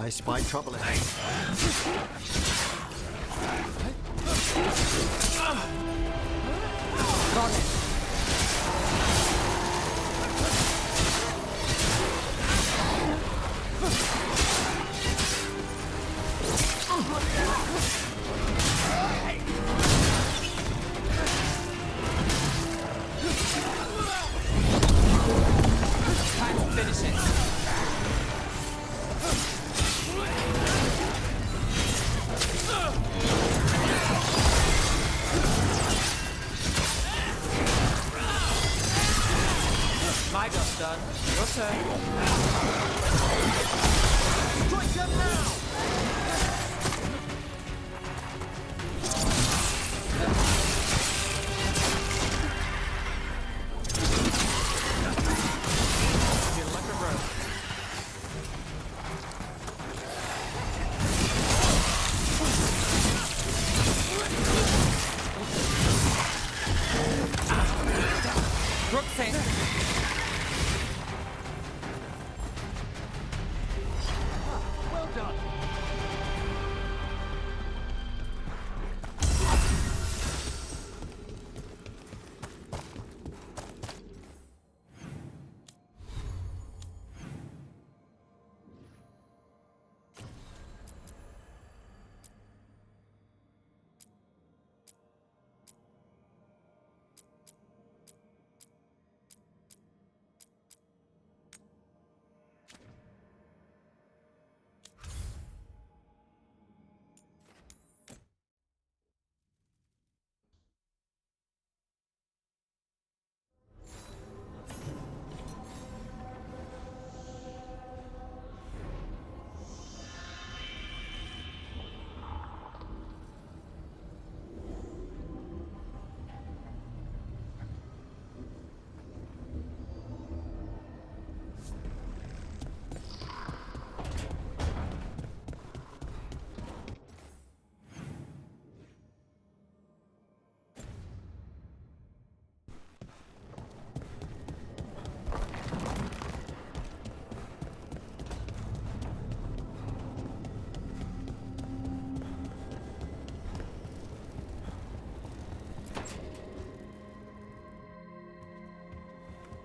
I spy trouble ahead. Got it. Time to finish it. My job's done. Your turn. Strike them now! You're like a rope. Brooksing. Well done.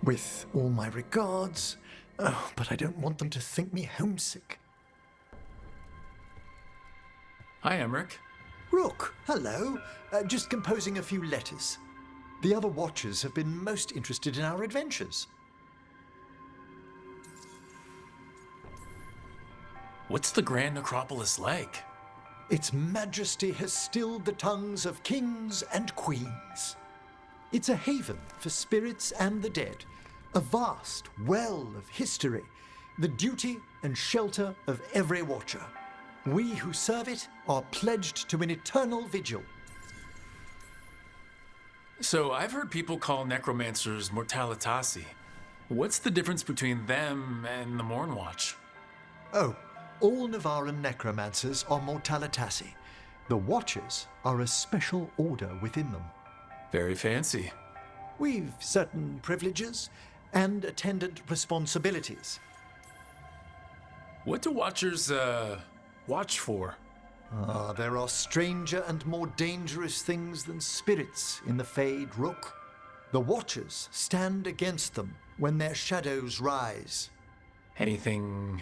With all my regards. Oh, but I don't want them to think me homesick. Hi, Emmerich. Rook, hello. Just composing a few letters. The other Watchers have been most interested in our adventures. What's the Grand Necropolis like? Its majesty has stilled the tongues of kings and queens. It's a haven for spirits and the dead, a vast well of history, the duty and shelter of every Watcher. We who serve it are pledged to an eternal vigil. So I've heard people call necromancers mortalitasi. What's the difference between them and the Mornwatch? Oh, all Navaran necromancers are mortalitasi. The Watchers are a special order within them. Very fancy. We've certain privileges and attendant responsibilities. What do Watchers, watch for? There are stranger and more dangerous things than spirits in the Fade, Rook. The Watchers stand against them when their shadows rise. Anything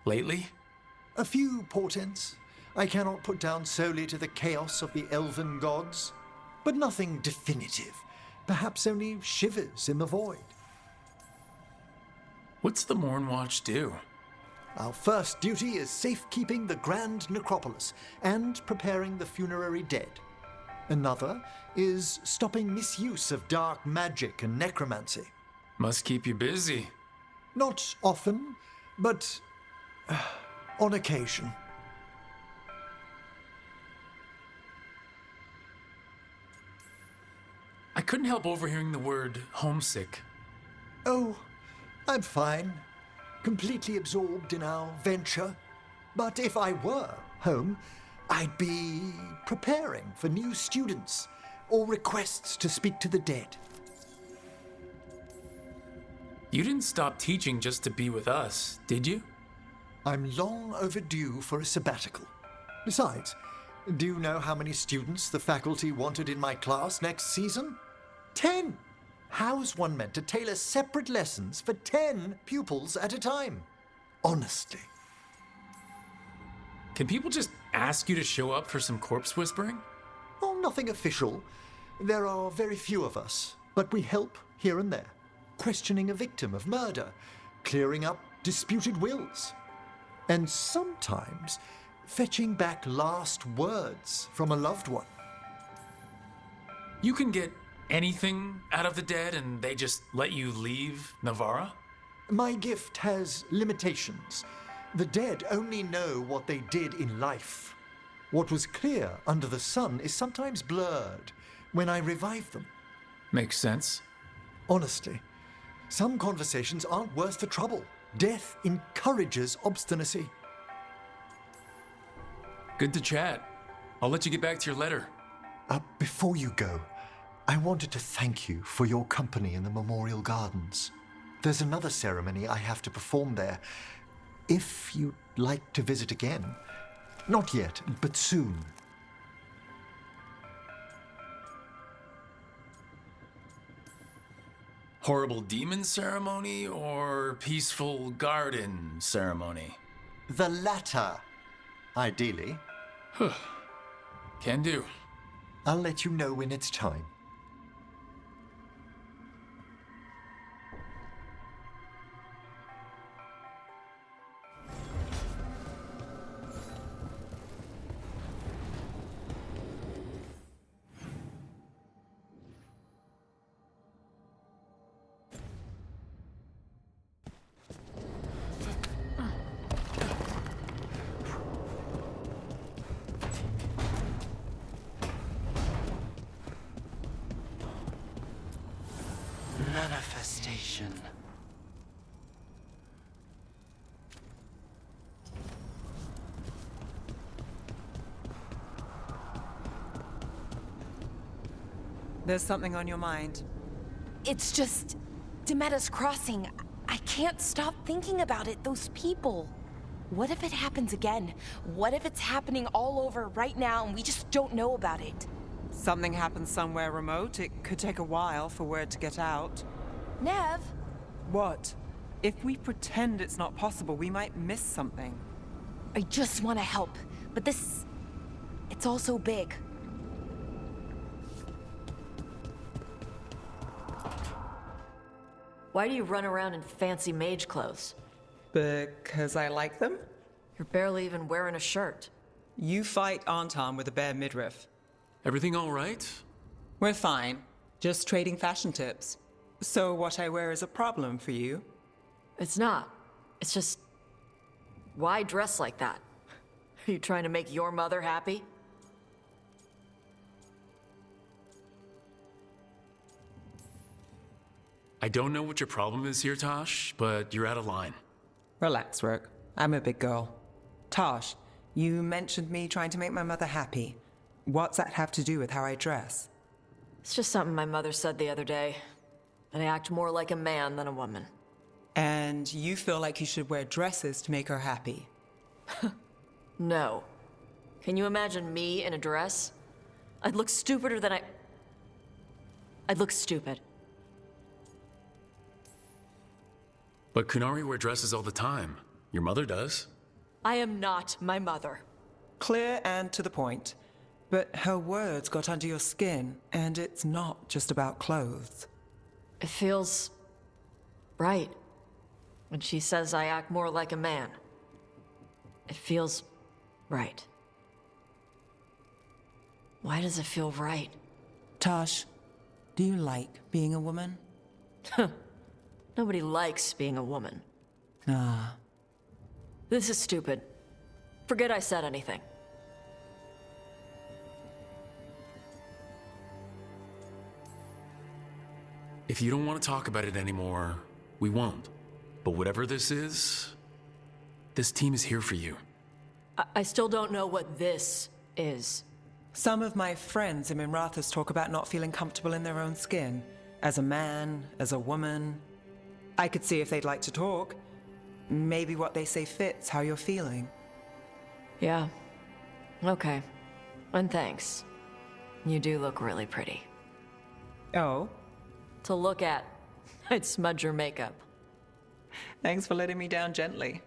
lately? A few portents I cannot put down solely to the chaos of the elven gods, but nothing definitive. Perhaps only shivers in the void. What's the Mornwatch do? Our first duty is safekeeping the Grand Necropolis and preparing the funerary dead. Another is stopping misuse of dark magic and necromancy. Must keep you busy. Not often, but on occasion. I couldn't help overhearing the word homesick. Oh, I'm fine. Completely absorbed in our venture. But if I were home, I'd be preparing for new students or requests to speak to the dead. You didn't stop teaching just to be with us, did you? I'm long overdue for a sabbatical. Besides, do you know how many students the faculty wanted in my class next season? 10! How's one meant to tailor separate lessons for 10 pupils at a time? Honestly. Can people just ask you to show up for some corpse whispering? Oh, nothing official. There are very few of us, but we help here and there. Questioning a victim of murder, clearing up disputed wills, and sometimes fetching back last words from a loved one. You can get anything out of the dead and they just let you leave Navarra? My gift has limitations. The dead only know what they did in life. What was clear under the sun is sometimes blurred when I revive them. Makes sense. Honestly, some conversations aren't worth the trouble. Death encourages obstinacy. Good to chat. I'll let you get back to your letter. Before you go, I wanted to thank you for your company in the Memorial Gardens. There's another ceremony I have to perform there. If you'd like to visit again. Not yet, but soon. Horrible demon ceremony or peaceful garden ceremony? The latter, ideally. Can do. I'll let you know when it's time. Manifestation. There's something on your mind. It's just Demetta's Crossing. I can't stop thinking about it, those people. What if it happens again? What if it's happening all over right now and we just don't know about it? Something happens somewhere remote. It could take a while for word to get out. Nev? What? If we pretend it's not possible, we might miss something. I just want to help, but this... it's all so big. Why do you run around in fancy mage clothes? Because I like them? You're barely even wearing a shirt. You fight Anton with a bare midriff. Everything all right? We're fine. Just trading fashion tips. So what I wear is a problem for you? It's not. It's just... why dress like that? Are you trying to make your mother happy? I don't know what your problem is here, Tosh, but you're out of line. Relax, Rook. I'm a big girl. Tosh, you mentioned me trying to make my mother happy. What's that have to do with how I dress? It's just something my mother said the other day. That I act more like a man than a woman. And you feel like you should wear dresses to make her happy? No. Can you imagine me in a dress? I'd look stupider than I'd look stupid. But Kunari wear dresses all the time. Your mother does. I am not my mother. Clear and to the point. But her words got under your skin, and it's not just about clothes. It feels... right. When she says I act more like a man. It feels... right. Why does it feel right? Tosh, do you like being a woman? Nobody likes being a woman. Ah. This is stupid. Forget I said anything. If you don't want to talk about it anymore, we won't. But whatever this is, this team is here for you. I still don't know what this is. Some of my friends in Minrathous talk about not feeling comfortable in their own skin. As a man, as a woman. I could see if they'd like to talk. maybe what they say fits how you're feeling. Yeah. Okay. And thanks. You do look really pretty. Oh, To look at, I'd smudge your makeup. thanks for letting me down gently.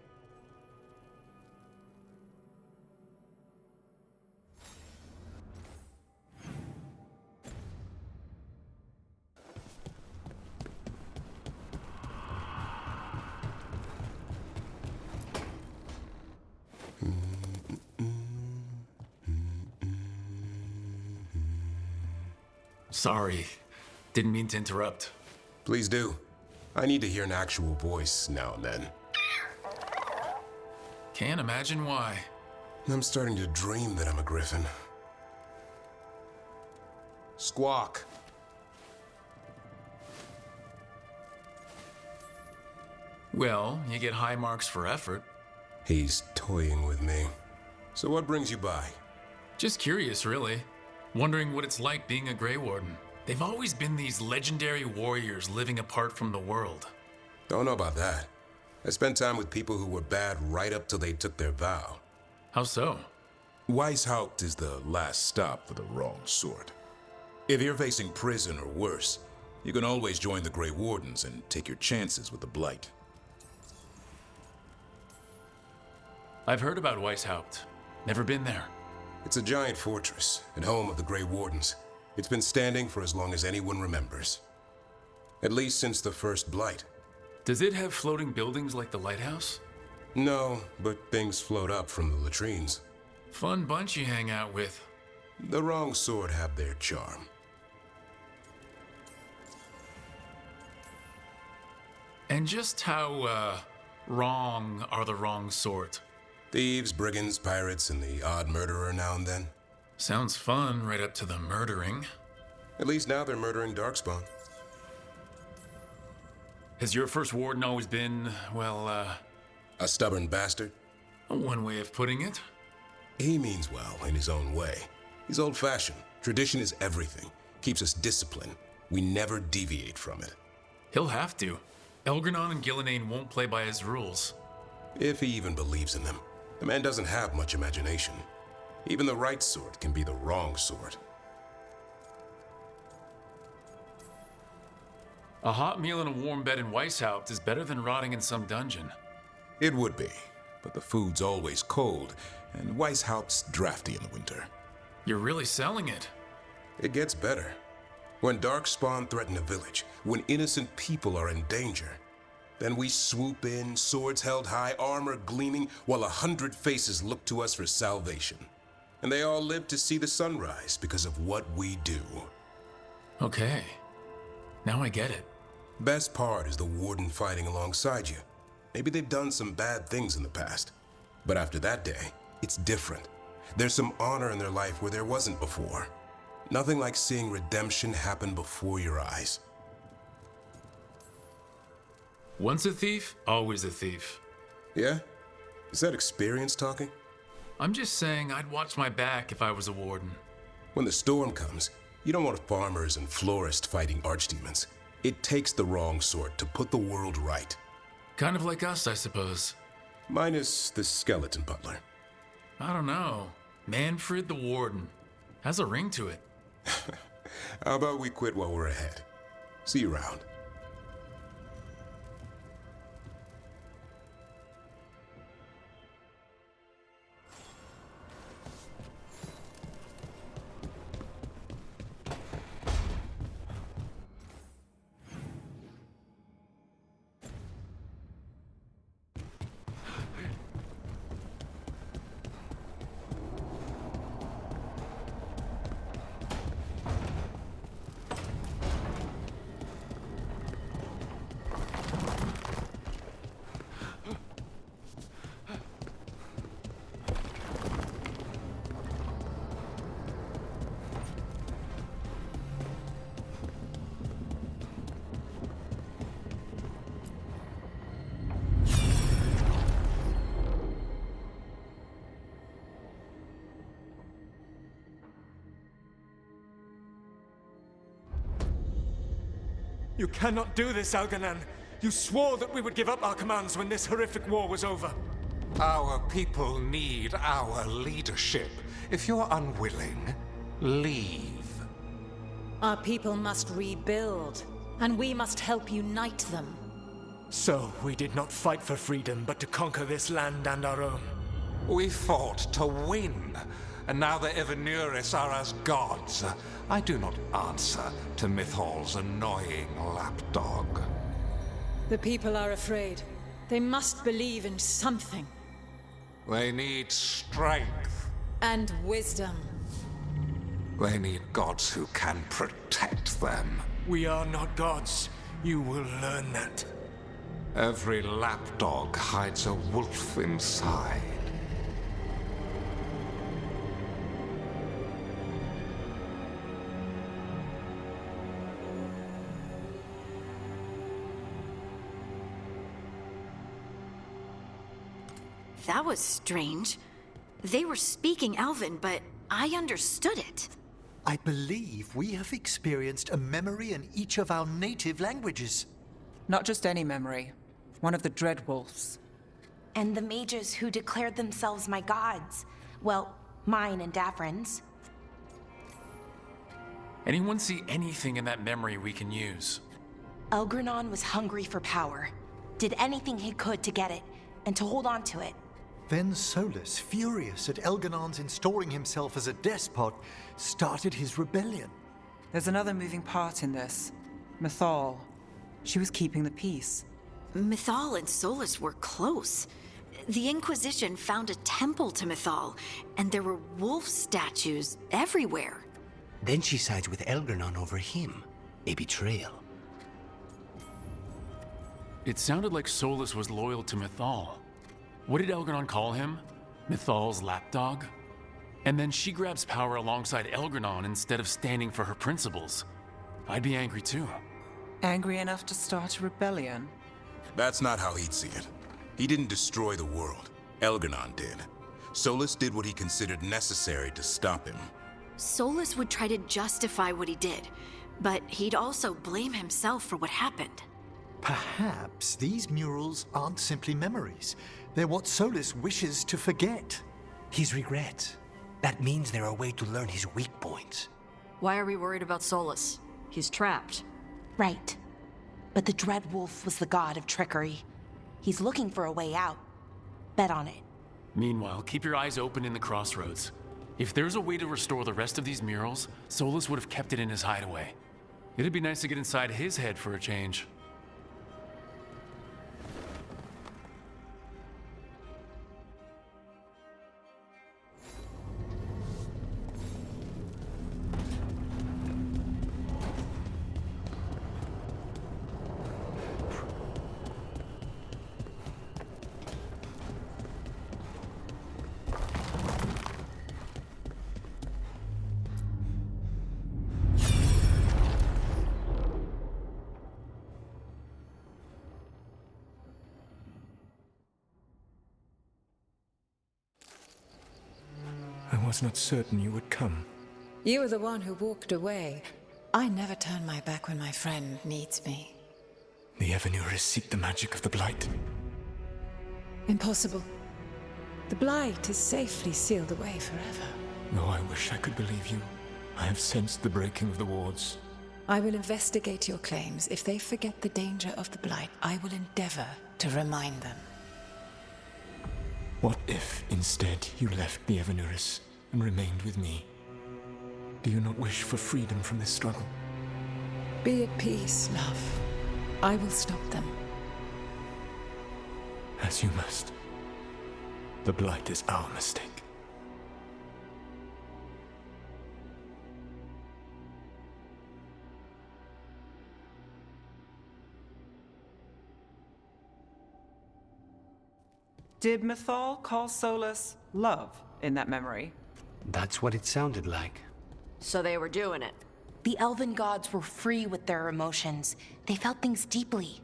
Sorry. Didn't mean to interrupt. Please do. I need to hear an actual voice now and then. Can't imagine why. I'm starting to dream that I'm a griffin. Squawk. Well, you get high marks for effort. He's toying with me. So what brings you by? Just curious, really. Wondering what it's like being a Grey Warden. They've always been these legendary warriors living apart from the world. Don't know about that. I spent time with people who were bad right up till they took their vow. How so? Weishaupt is the last stop for the wrong sort. If you're facing prison or worse, you can always join the Grey Wardens and take your chances with the Blight. I've heard about Weishaupt. Never been there. It's a giant fortress and home of the Grey Wardens. It's been standing for as long as anyone remembers. At least since the first Blight. Does it have floating buildings like the lighthouse? No, but things float up from the latrines. Fun bunch you hang out with. The wrong sort have their charm. And just how, wrong are the wrong sort? Thieves, brigands, pirates, and the odd murderer now and then. Sounds fun right up to the murdering. At least now they're murdering Darkspawn. Has your first warden always been, well, A stubborn bastard? one way of putting it? He means well in his own way. He's old-fashioned. Tradition is everything. Keeps us disciplined. We never deviate from it. He'll have to. Elgranon and Gillenane won't play by his rules. If he even believes in them. The man doesn't have much imagination. Even the right sort can be the wrong sort. A hot meal and a warm bed in Weishaupt is better than rotting in some dungeon. It would be, but the food's always cold, and Weishaupt's drafty in the winter. You're really selling it. It gets better. When Darkspawn threaten a village, when innocent people are in danger, then we swoop in, swords held high, armor gleaming, while 100 faces look to us for salvation. And they all live to see the sunrise because of what we do. Okay. Now I get it. Best part is the warden fighting alongside you. Maybe they've done some bad things in the past. But after that day, it's different. There's some honor in their life where there wasn't before. Nothing like seeing redemption happen before your eyes. Once a thief, always a thief. Yeah? Is that experience talking? I'm just saying I'd watch my back if I was a warden. When the storm comes, you don't want farmers and florists fighting archdemons. It takes the wrong sort to put the world right. Kind of like us, I suppose. Minus the skeleton butler. I don't know. Manfred the Warden. Has a ring to it. How about we quit while we're ahead? See you around. You cannot do this, Alganan. You swore that we would give up our commands when this horrific war was over. Our people need our leadership. If you're unwilling, leave. Our people must rebuild, and we must help unite them. So, we did not fight for freedom, but to conquer this land and our own. We fought to win, and now the Evenuris are as gods. I do not answer to Mythal's annoying lapdog. The people are afraid. They must believe in something. They need strength. And wisdom. They need gods who can protect them. We are not gods. You will learn that. Every lapdog hides a wolf inside. That was strange. They were speaking Elven, but I understood it. I believe we have experienced a memory in each of our native languages. Not just any memory. One of the Dreadwolves. And the mages who declared themselves my gods. Well, mine and Davrin's. Anyone see anything in that memory we can use? Elgranon was hungry for power. Did anything he could to get it, and to hold on to it. Then Solus, furious at Elganon's installing himself as a despot, started his rebellion. There's another moving part in this. Mythal. She was keeping the peace. Mythal and Solus were close. The Inquisition found a temple to Mythal, and there were wolf statues everywhere. Then she sides with Elgranon over him. A betrayal. It sounded like Solus was loyal to Mythal. What did Elgranon call him? Mythal's lapdog? And then she grabs power alongside Elgranon instead of standing for her principles. I'd be angry too. Angry enough to start a rebellion? That's not how he'd see it. He didn't destroy the world. Elgranon did. Solus did what he considered necessary to stop him. Solus would try to justify what he did, but he'd also blame himself for what happened. Perhaps these murals aren't simply memories. They're what Solus wishes to forget. His regrets. That means they're a way to learn his weak points. Why are we worried about Solus? He's trapped. Right. But the Dreadwolf was the god of trickery. He's looking for a way out. Bet on it. Meanwhile, keep your eyes open in the crossroads. If there's a way to restore the rest of these murals, Solus would have kept it in his hideaway. It'd be nice to get inside his head for a change. I was not certain you would come. You were the one who walked away. I never turn my back when my friend needs me. The Evenuris seek the magic of the Blight. Impossible. The Blight is safely sealed away forever. Though I wish I could believe you. I have sensed the breaking of the wards. I will investigate your claims. If they forget the danger of the Blight, I will endeavor to remind them. What if, instead, you left the Evenuris and remained with me? Do you not wish for freedom from this struggle? Be at peace, love. I will stop them. As you must. The Blight is our mistake. Did Mythal call Solus love in that memory? That's what it sounded like. So they were doing it. The elven gods were free with their emotions. They felt things deeply.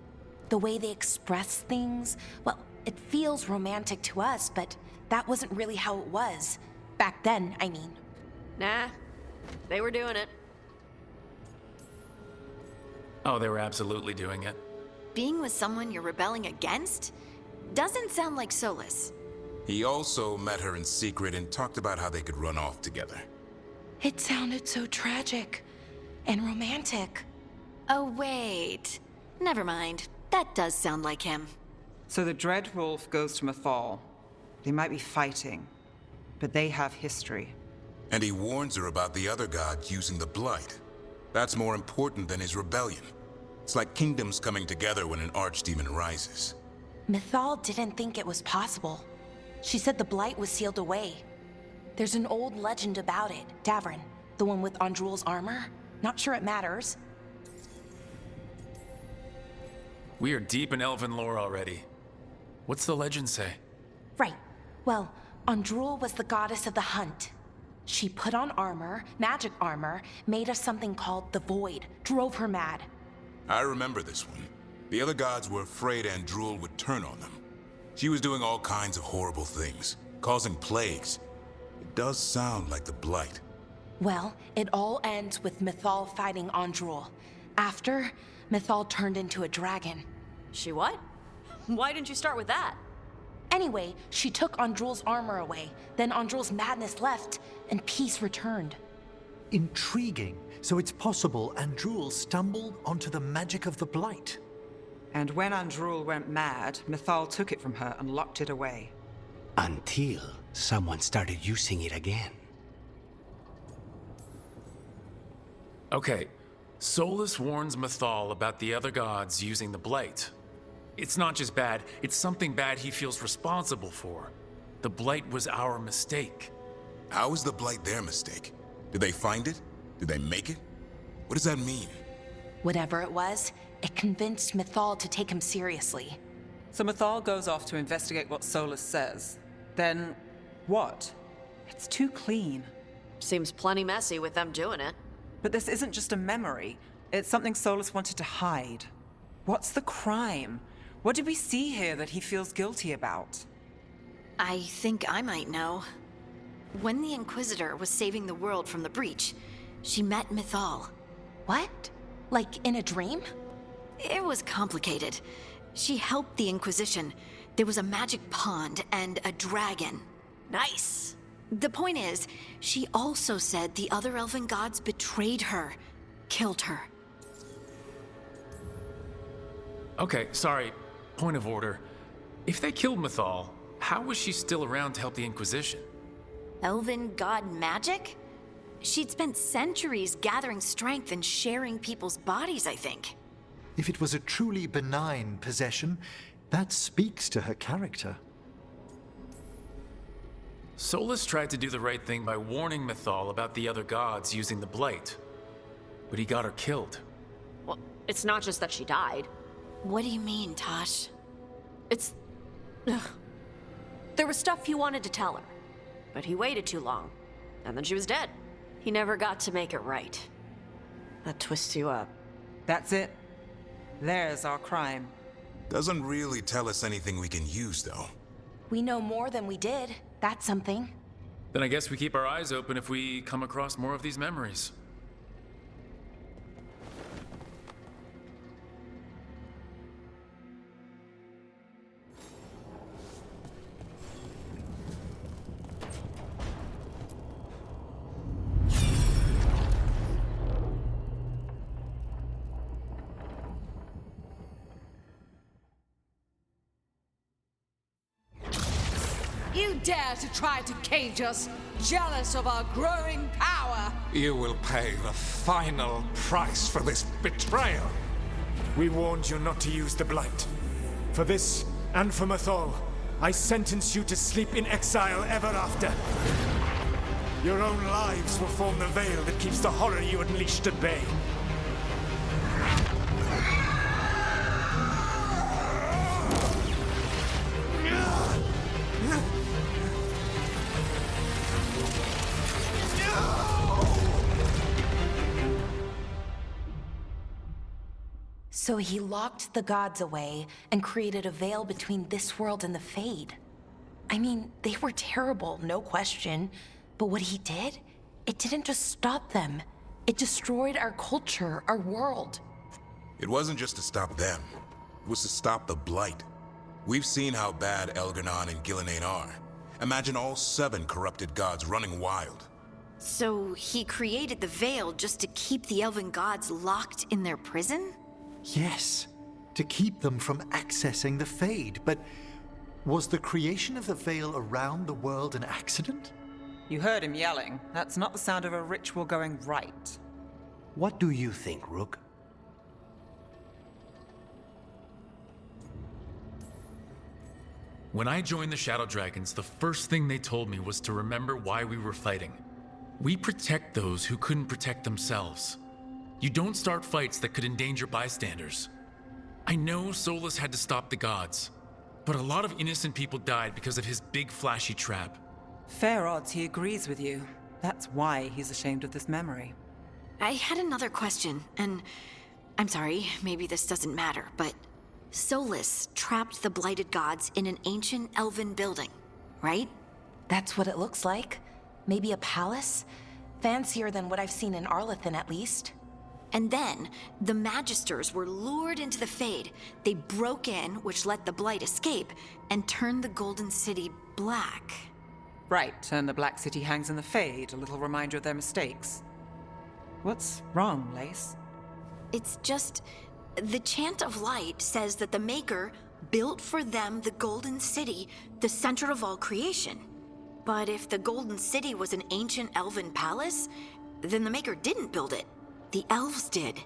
The way they expressed things, well, it feels romantic to us, but that wasn't really how it was. Back then, I mean. Nah, they were doing it. Oh, they were absolutely doing it. being with someone you're rebelling against? Doesn't sound like Solus. He also met her in secret and talked about how they could run off together. It sounded so tragic and romantic. Oh, wait. Never mind. That does sound like him. So the Dreadwolf goes to Mythal. They might be fighting, but they have history. And he warns her about the other gods using the Blight. That's more important than his rebellion. It's like kingdoms coming together when an archdemon rises. Mythal didn't think it was possible. She said the Blight was sealed away. There's an old legend about it. Davrin, the one with Andrul's armor. Not sure it matters. We are deep in elven lore already. What's the legend say? Right. Well, Andrul was the goddess of the hunt. She put on armor, magic armor, made of something called the Void, drove her mad. I remember this one. The other gods were afraid Andrul would turn on them. She was doing all kinds of horrible things, causing plagues. It does sound like the Blight. Well, it all ends with Mythal fighting Andrul. After, Mythal turned into a dragon. She what? Why didn't you start with that? Anyway, she took Andrul's armor away. Then Andrul's madness left, and peace returned. Intriguing. So it's possible Andrul stumbled onto the magic of the Blight. And when Andrul went mad, Mythal took it from her and locked it away. Until someone started using it again. Okay, Solus warns Mythal about the other gods using the Blight. It's not just bad, it's something bad he feels responsible for. The Blight was our mistake. How is the Blight their mistake? Did they find it? Did they make it? What does that mean? Whatever it was, it convinced Mythal to take him seriously. So Mythal goes off to investigate what Solus says. Then, what? It's too clean. Seems plenty messy with them doing it. But this isn't just a memory. It's something Solus wanted to hide. What's the crime? What did we see here that he feels guilty about? I think I might know. When the Inquisitor was saving the world from the breach, she met Mythal. What? Like in a dream? It was complicated. She helped the Inquisition. There was a magic pond and a dragon. Nice. The point is, she also said the other elven gods betrayed her, killed her. Okay, sorry. Point of order. If they killed Mythal, how was she still around to help the Inquisition? Elven god magic? She'd spent centuries gathering strength and sharing people's bodies, I think. If it was a truly benign possession, that speaks to her character. Solus tried to do the right thing by warning Mythal about the other gods using the Blight. But he got her killed. Well, it's not just that she died. What do you mean, Tosh? It's... Ugh. There was stuff he wanted to tell her, but he waited too long, and then she was dead. He never got to make it right. That twists you up. That's it. There's our crime. Doesn't really tell us anything we can use, though. We know more than we did. That's something. Then I guess we keep our eyes open if we come across more of these memories. You dare to try to cage us, jealous of our growing power! You will pay the final price for this betrayal. We warned you not to use the Blight. For this, and for Mythal, I sentence you to sleep in exile ever after. Your own lives will form the veil that keeps the horror you unleashed at bay. So he locked the gods away and created a veil between this world and the Fade. I mean, they were terrible, no question. But what he did, it didn't just stop them. It destroyed our culture, our world. It wasn't just to stop them. It was to stop the Blight. We've seen how bad Elgar'nan and Gillenane are. Imagine all 7 corrupted gods running wild. So he created the Veil just to keep the elven gods locked in their prison? Yes, to keep them from accessing the Fade. But was the creation of the Veil around the world an accident? You heard him yelling. That's not the sound of a ritual going right. What do you think, Rook? When I joined the Shadow Dragons, the first thing they told me was to remember why we were fighting. We protect those who couldn't protect themselves. You don't start fights that could endanger bystanders. I know Solus had to stop the gods, but a lot of innocent people died because of his big flashy trap. Fair odds he agrees with you. That's why he's ashamed of this memory. I had another question, and I'm sorry, maybe this doesn't matter, but Solus trapped the blighted gods in an ancient elven building, right? That's what it looks like. Maybe a palace? Fancier than what I've seen in Arlathan, at least. And then, the Magisters were lured into the Fade. They broke in, which let the Blight escape, and turned the Golden City black. Right, and the Black City hangs in the Fade, a little reminder of their mistakes. What's wrong, Lace? It's just... the Chant of Light says that the Maker built for them the Golden City, the center of all creation. But if the Golden City was an ancient elven palace, then the Maker didn't build it. The elves did.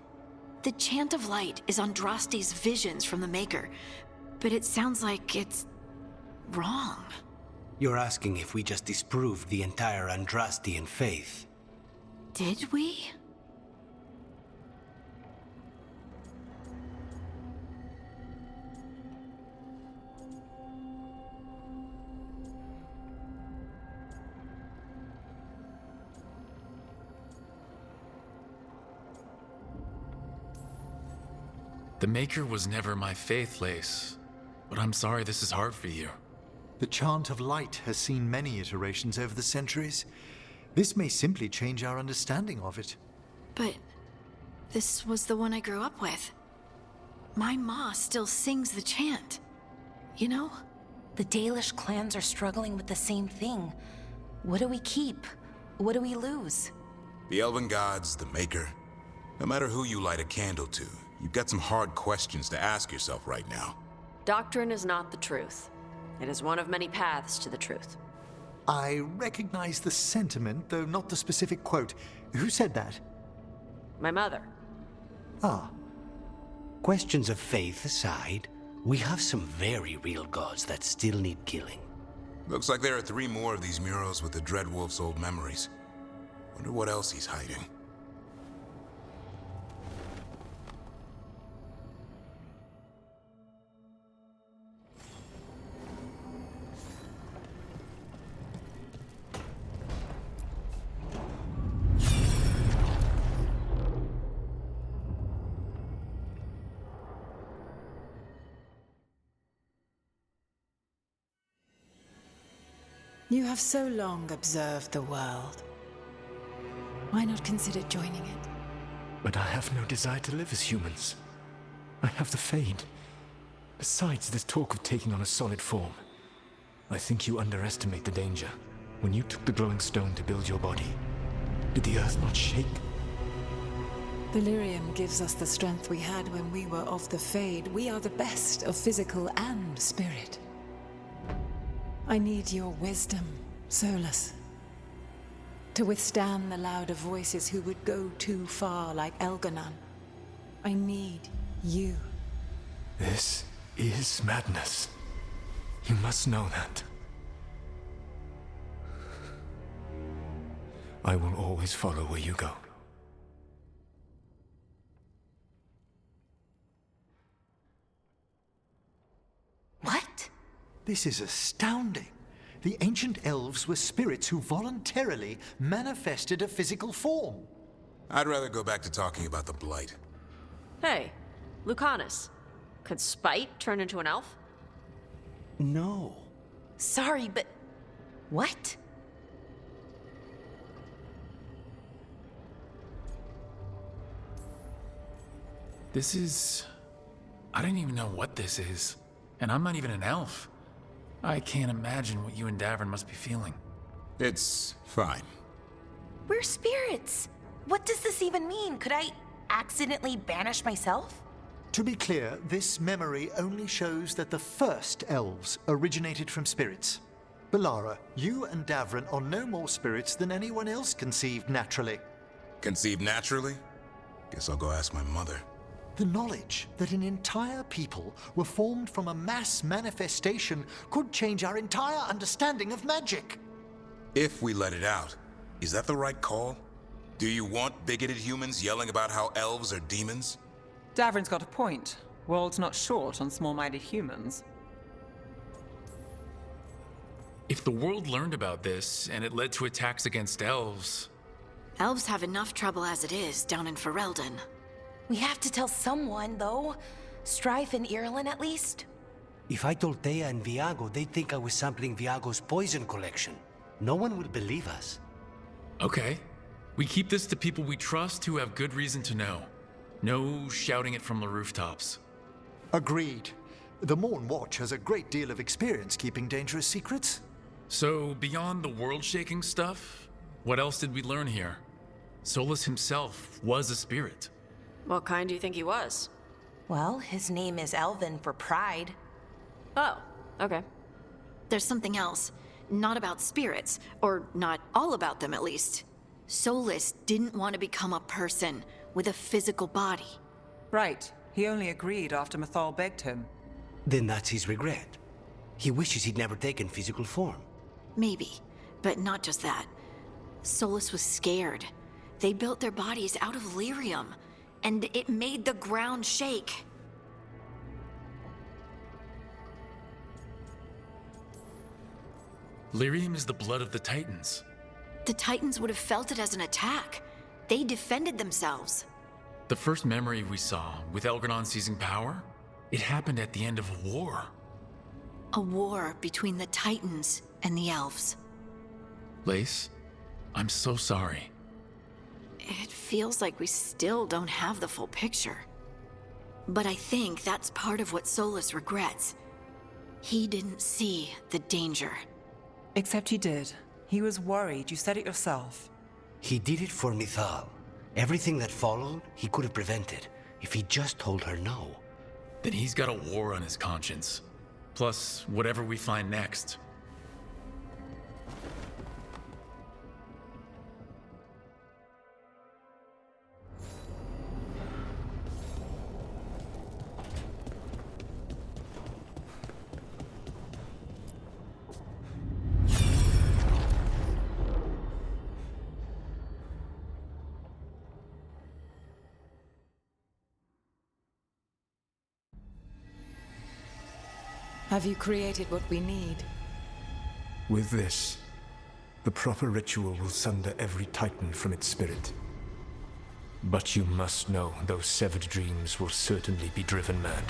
The Chant of Light is Andraste's visions from the Maker, but it sounds like it's wrong. You're asking if we just disproved the entire Andrastian faith. Did we? The Maker was never my faith, Lace. But I'm sorry this is hard for you. The Chant of Light has seen many iterations over the centuries. This may simply change our understanding of it. But this was the one I grew up with. My ma still sings the chant. You know? The Dalish clans are struggling with the same thing. What do we keep? What do we lose? The Elven Gods, the Maker. No matter who you light a candle to, you've got some hard questions to ask yourself right now. Doctrine is not the truth. It is one of many paths to the truth. I recognize the sentiment, though not the specific quote. Who said that? My mother. Ah. Questions of faith aside, we have some very real gods that still need killing. Looks like there are 3 more of these murals with the Dreadwolf's old memories. Wonder what else he's hiding. You have so long observed the world. Why not consider joining it? But I have no desire to live as humans. I have the Fade. Besides this talk of taking on a solid form, I think you underestimate the danger. When you took the glowing stone to build your body, did the earth not shake? Delirium gives us the strength we had when we were of the Fade. We are the best of physical and spirit. I need your wisdom, Solus. To withstand the louder voices who would go too far like Elgar'nan. I need you. This is madness. You must know that. I will always follow where you go. What? This is astounding. The ancient elves were spirits who voluntarily manifested a physical form. I'd rather go back to talking about the Blight. Hey, Lucanus. Could Spite turn into an elf? No. Sorry, but... what? This is I didn't even know what this is. And I'm not even an elf. I can't imagine what you and Davern must be feeling. It's fine. We're spirits. What does this even mean? Could I accidentally banish myself? To be clear, this memory only shows that the first elves originated from spirits. Balara, you and Davron are no more spirits than anyone else conceived naturally. Conceived naturally? Guess I'll go ask my mother. The knowledge that an entire people were formed from a mass manifestation could change our entire understanding of magic. If we let it out, is that the right call? Do you want bigoted humans yelling about how elves are demons? Davron's got a point. World's not short on small-minded humans. If the world learned about this and it led to attacks against elves... Elves have enough trouble as it is down in Ferelden. We have to tell someone, though. Strife and Irulan, at least. If I told Thea and Viago, they'd think I was sampling Viago's poison collection. No one will believe us. Okay. We keep this to people we trust who have good reason to know. No shouting it from the rooftops. Agreed. The Morn Watch has a great deal of experience keeping dangerous secrets. So, beyond the world-shaking stuff, what else did we learn here? Solus himself was a spirit. What kind do you think he was? Well, his name is Elven for pride. Oh, okay. There's something else. Not about spirits, or not all about them at least. Solus didn't want to become a person with a physical body. Right. He only agreed after Mythal begged him. Then that's his regret. He wishes he'd never taken physical form. Maybe, but not just that. Solus was scared. They built their bodies out of lyrium, and it made the ground shake. Lyrium is the blood of the Titans. The Titans would have felt it as an attack. They defended themselves. The first memory we saw, with Elgranon seizing power, it happened at the end of a war. A war between the Titans and the elves. Lace, I'm so sorry. It feels like we still don't have the full picture. But I think that's part of what Solus regrets. He didn't see the danger. Except he did. He was worried. You said it yourself. He did it for Mythal. Everything that followed, he could have prevented, if he just told her no. Then he's got a war on his conscience. Plus, whatever we find next. Have you created what we need? With this, the proper ritual will sunder every Titan from its spirit. But you must know those severed dreams will certainly be driven mad.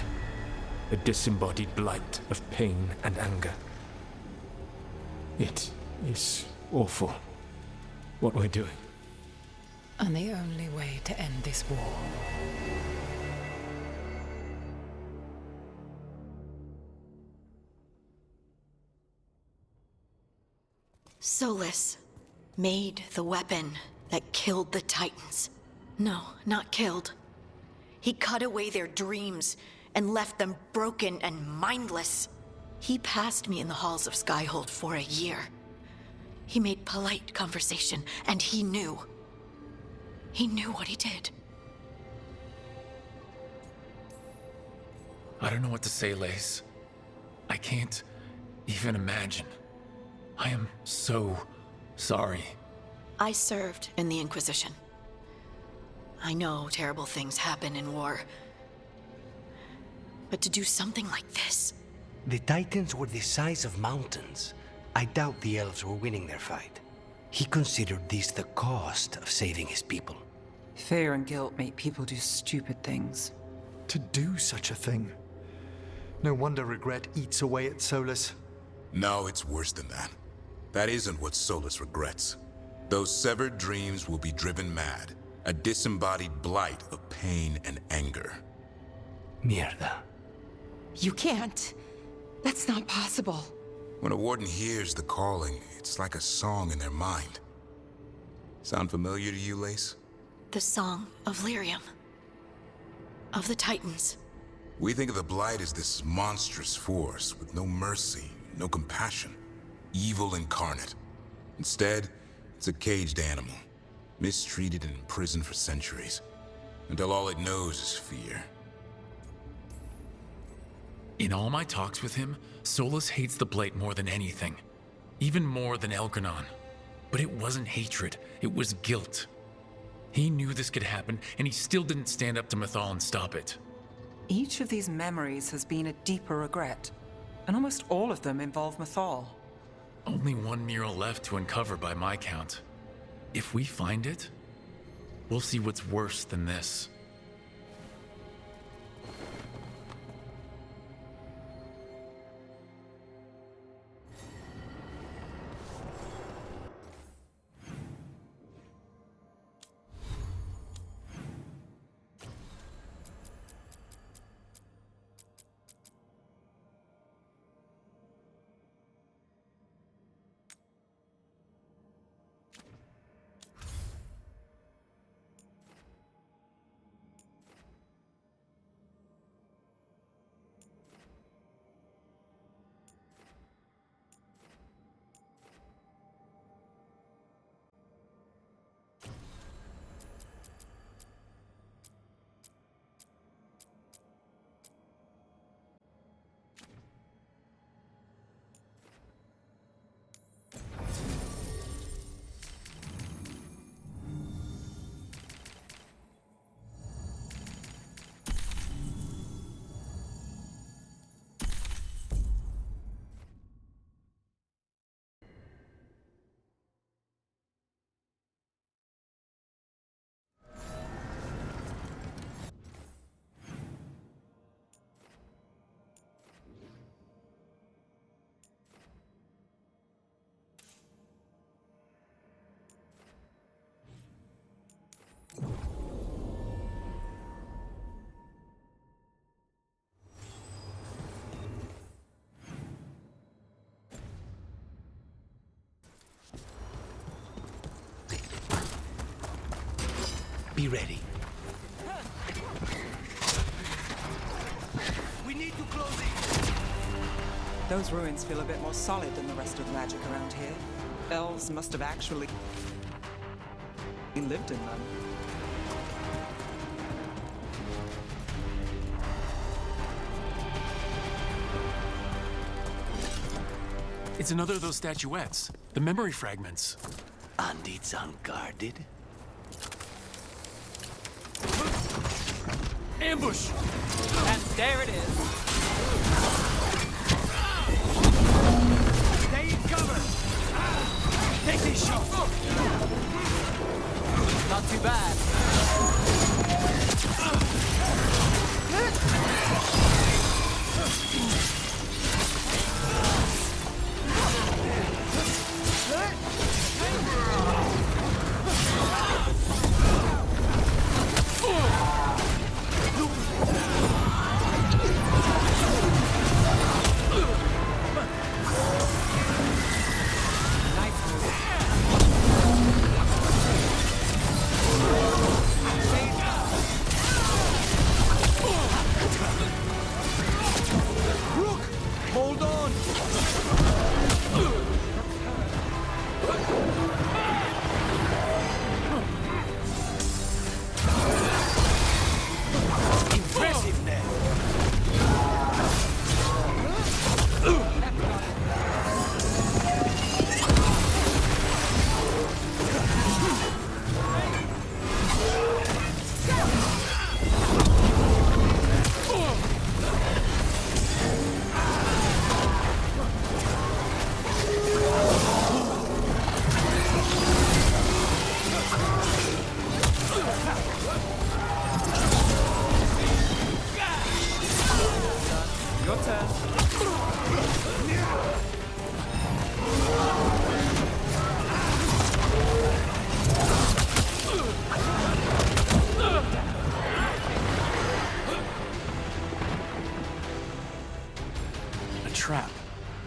A disembodied blight of pain and anger. It is awful what we're doing. And the only way to end this war. Solus made the weapon that killed the Titans. No, not killed. He cut away their dreams and left them broken and mindless. He passed me in the halls of Skyhold for a year. He made polite conversation, and he knew. He knew what he did. I don't know what to say, Lace. I can't even imagine. I am so sorry. I served in the Inquisition. I know terrible things happen in war. But to do something like this... The Titans were the size of mountains. I doubt the elves were winning their fight. He considered this the cost of saving his people. Fear and guilt make people do stupid things. To do such a thing. No wonder regret eats away at Solus. No, it's worse than that. That isn't what Solus regrets. Those severed dreams will be driven mad. A disembodied blight of pain and anger. Mierda. You can't. That's not possible. When a warden hears the calling, it's like a song in their mind. Sound familiar to you, Lace? The Song of Lyrium. Of the Titans. We think of the Blight as this monstrous force with no mercy, no compassion. Evil incarnate. Instead, it's a caged animal. Mistreated and imprisoned for centuries. Until all it knows is fear. In all my talks with him, Solus hates the Blight more than anything. Even more than Elgranon. But it wasn't hatred, it was guilt. He knew this could happen, and he still didn't stand up to Mythal and stop it. Each of these memories has been a deeper regret, and almost all of them involve Mythal. Only one mural left to uncover by my count. If we find it, we'll see what's worse than this. Be ready. We need to close it. Those ruins feel a bit more solid than the rest of the magic around here. Elves must have actually lived in them. It's another of those statuettes. The memory fragments. And it's unguarded? Ambush! And there it is. Stay in cover. Take this shot. Not too bad. Hold on!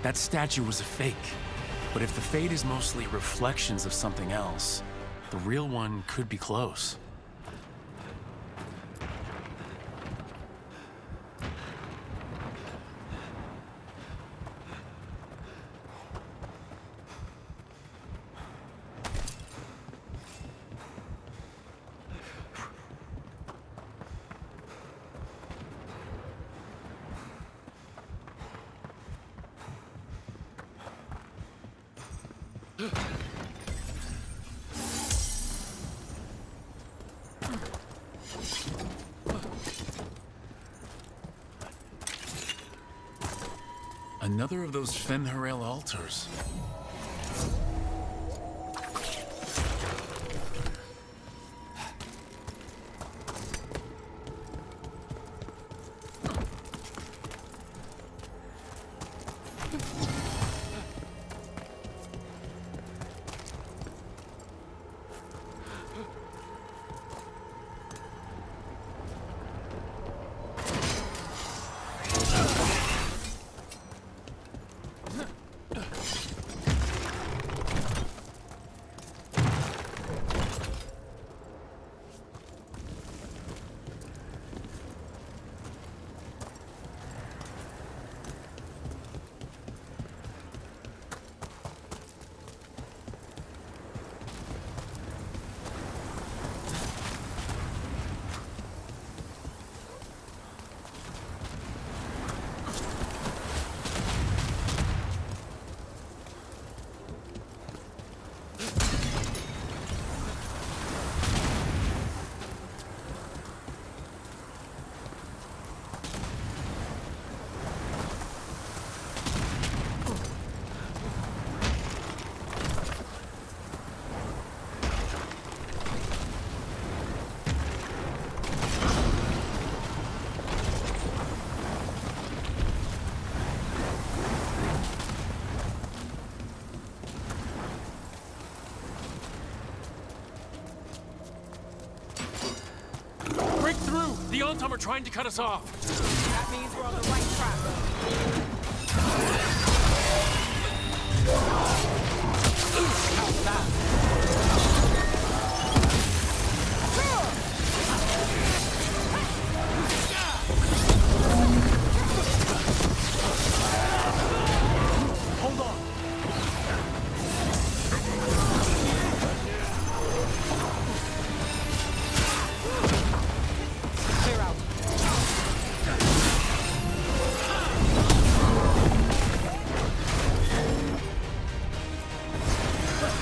that statue was a fake. But if the fade is mostly reflections of something else, the real one could be close. Another of those Fen'Harel altars. The Ontom are trying to cut us off. That means we're on the right track. How's that? Hold on. Clear out.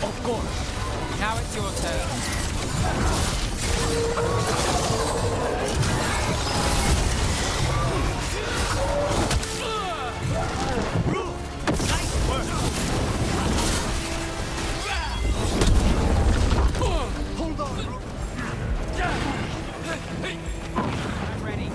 Of course. Now it's your turn. Hold on. I'm ready.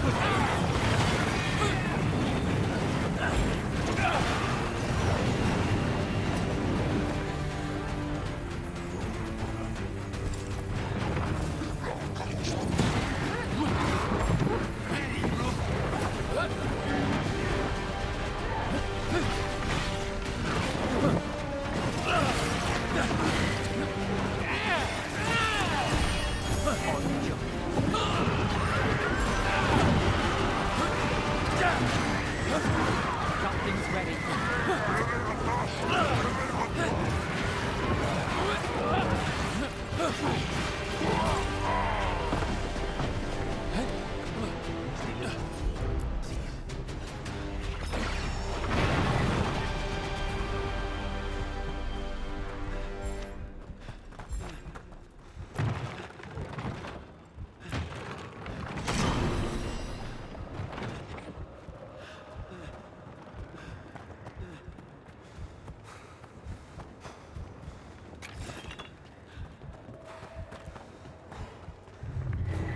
Got things ready.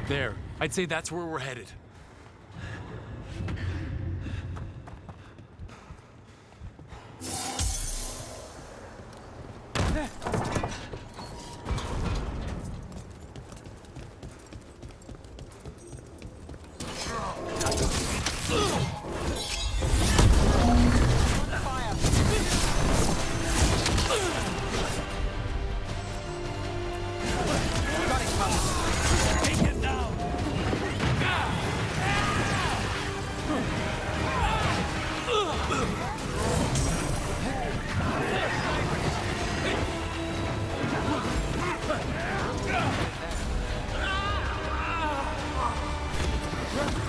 There. I'd say that's where we're headed. Fire. Got it covered. Take him down.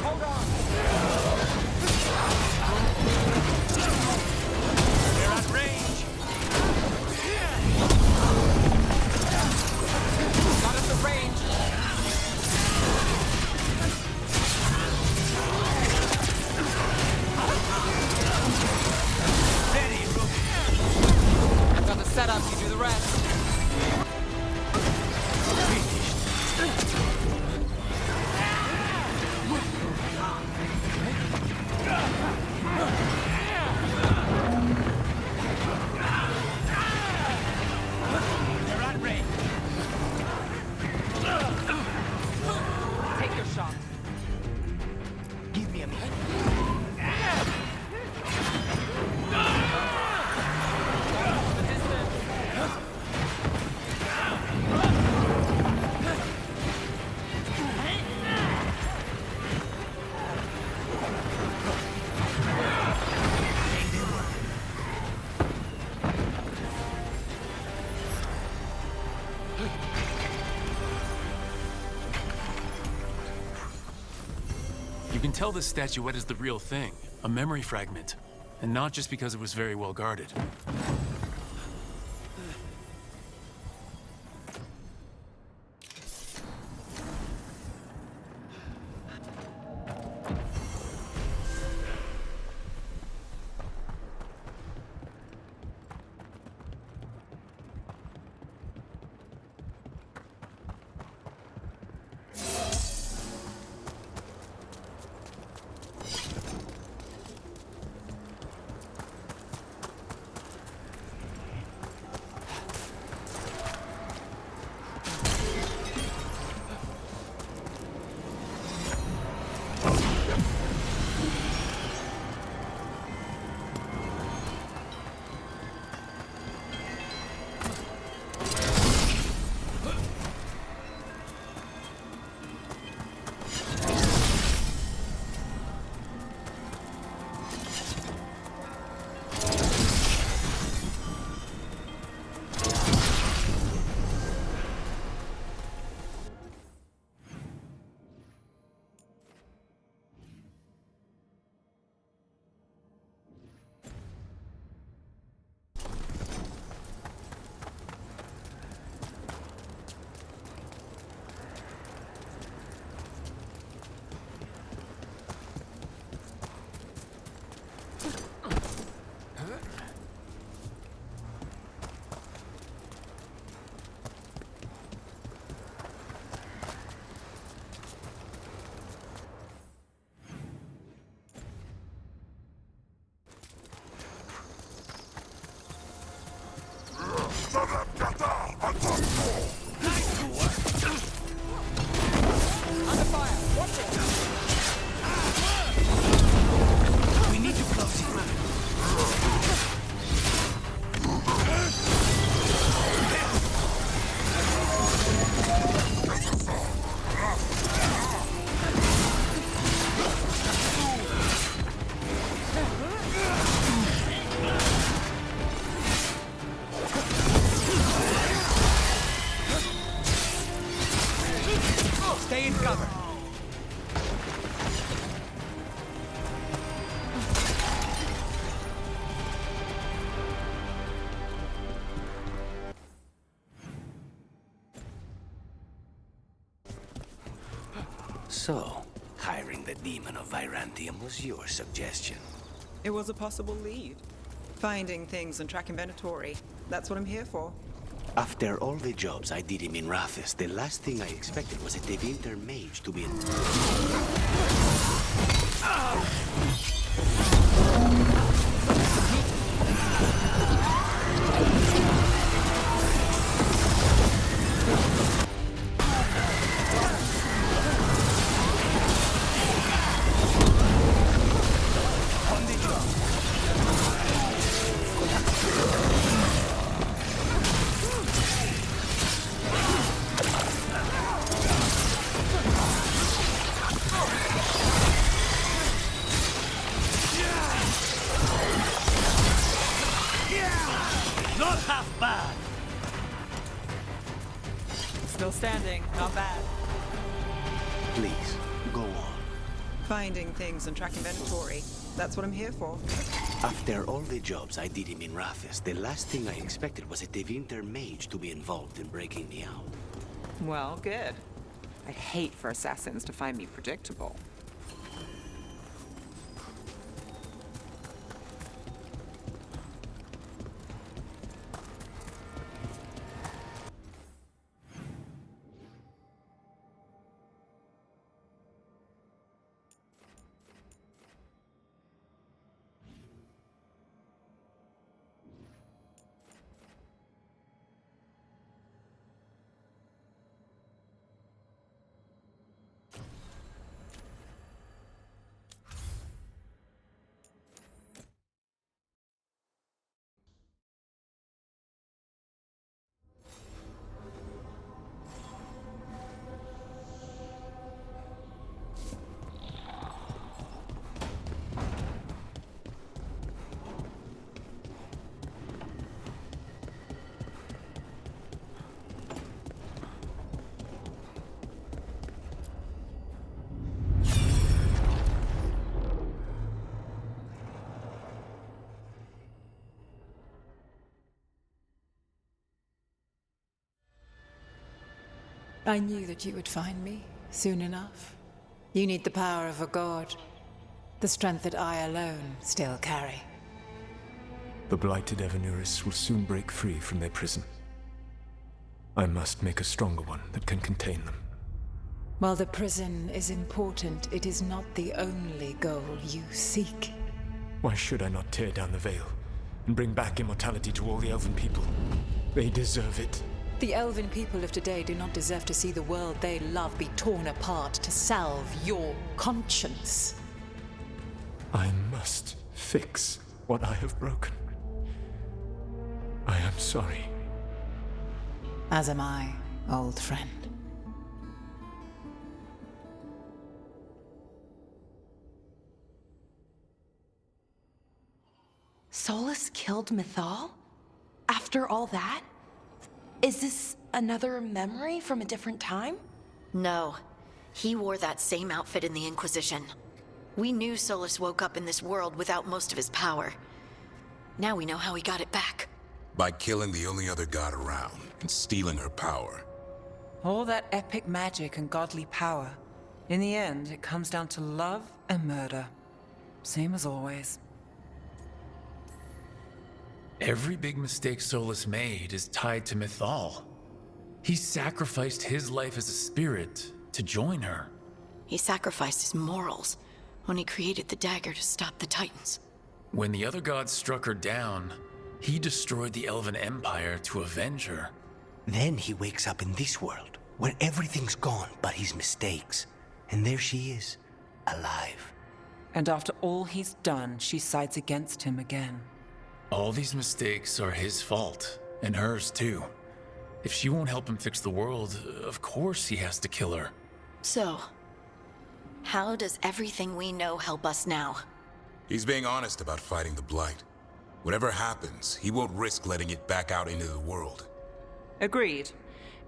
Hold on. They're at range. Got us the range. Ready, rookie. Got the setup, you do the rest. They're at range. Take your shot. Give me a minute. The distance. You can tell this statuette is the real thing, a memory fragment, and not just because it was very well guarded. We need to close him. Stay in cover. So, hiring the demon of Virantium was your suggestion. It was a possible lead. Finding things and tracking Venatori. That's what I'm here for. After all the jobs I did in Minrathis, the last thing I expected was a Devinter mage to be in... standing. Not bad. Please, go on. Finding things and tracking inventory. That's what I'm here for. After all the jobs I did in Minrathis, the last thing I expected was a Tevinter mage to be involved in breaking me out. Well, good. I'd hate for assassins to find me predictable. I knew that you would find me soon enough. You need the power of a god, the strength that I alone still carry. The blighted Evanuris will soon break free from their prison. I must make a stronger one that can contain them. While the prison is important, it is not the only goal you seek. Why should I not tear down the veil and bring back immortality to all the Elven people? They deserve it. The Elven people of today do not deserve to see the world they love be torn apart to salve your conscience. I must fix what I have broken. I am sorry. As am I, old friend. Solus killed Mythal? After all that? Is this another memory from a different time? No. He wore that same outfit in the Inquisition. We knew Solus woke up in this world without most of his power. Now we know how he got it back. By killing the only other god around and stealing her power. All that epic magic and godly power. In the end, it comes down to love and murder. Same as always. Every big mistake Solus made is tied to Mythal. He sacrificed his life as a spirit to join her. He sacrificed his morals when he created the dagger to stop the Titans. When the other gods struck her down, he destroyed the Elven Empire to avenge her. Then he wakes up in this world, where everything's gone but his mistakes. And there she is, alive. And after all he's done, she sides against him again. All these mistakes are his fault, and hers too. If she won't help him fix the world, of course he has to kill her. So, how does everything we know help us now? He's being honest about fighting the Blight. Whatever happens, he won't risk letting it back out into the world. Agreed.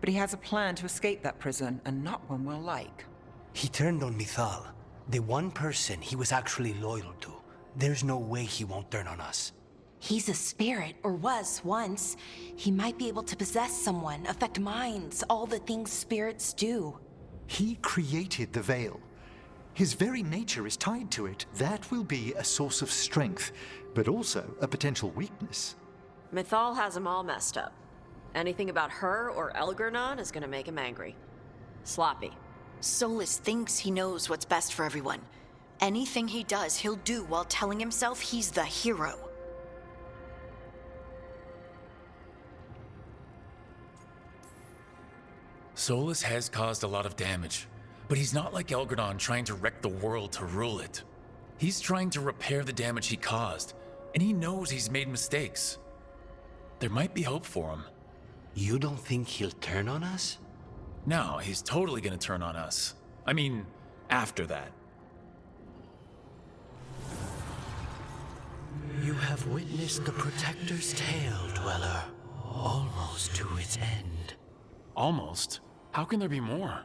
But he has a plan to escape that prison, and not one we'll like. He turned on Mythal, the one person he was actually loyal to. There's no way he won't turn on us. He's a spirit, or was once. He might be able to possess someone, affect minds, all the things spirits do. He created the veil. His very nature is tied to it. That will be a source of strength, but also a potential weakness. Mythal has him all messed up. Anything about her or Elgernon is gonna make him angry. Sloppy. Solus thinks he knows what's best for everyone. Anything he does, he'll do while telling himself he's the hero. Solus has caused a lot of damage, but he's not like Elgernon trying to wreck the world to rule it. He's trying to repair the damage he caused, and he knows he's made mistakes. There might be hope for him. You don't think he'll turn on us? No, he's totally gonna turn on us. I mean, after that. You have witnessed the Protector's tale, Dweller, almost to its end. Almost? How can there be more?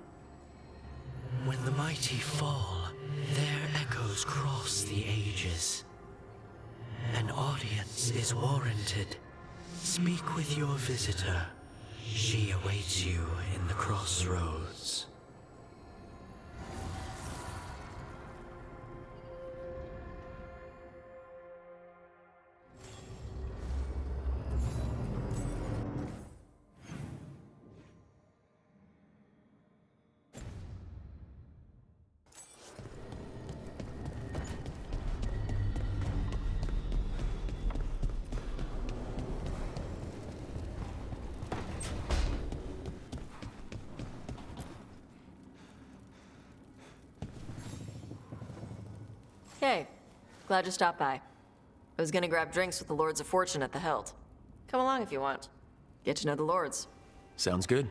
When the mighty fall, their echoes cross the ages. An audience is warranted. Speak with your visitor. She awaits you in the crossroads. Hey, glad you stopped by. I was gonna grab drinks with the Lords of Fortune at the Hilt. Come along if you want. Get to know the Lords. Sounds good.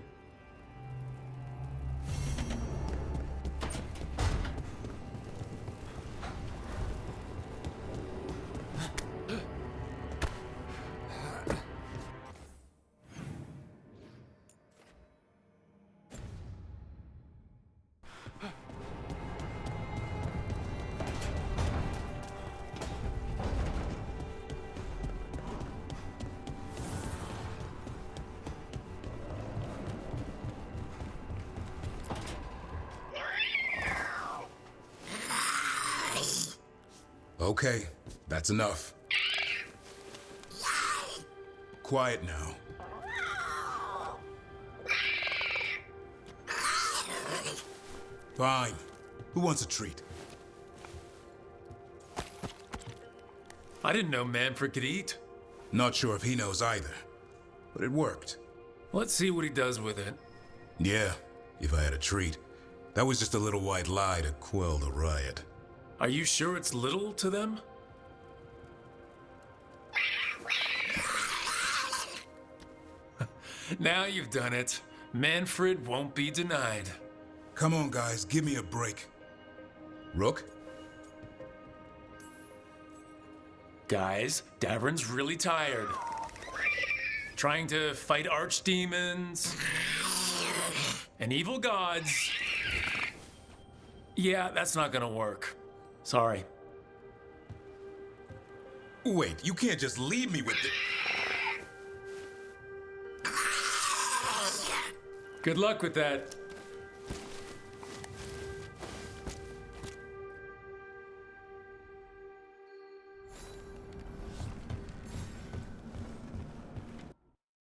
Okay, that's enough. Quiet now. Fine. Who wants a treat? I didn't know Manfred could eat. Not sure if he knows either, but it worked. Let's see what he does with it. Yeah, if I had a treat. That was just a little white lie to quell the riot. Are you sure it's little to them? Now you've done it. Manfred won't be denied. Come on, guys, give me a break. Rook? Guys, Davrin's really tired. Trying to fight archdemons and evil gods. Yeah, that's not gonna work. Sorry. Wait, you can't just leave me with the... Good luck with that.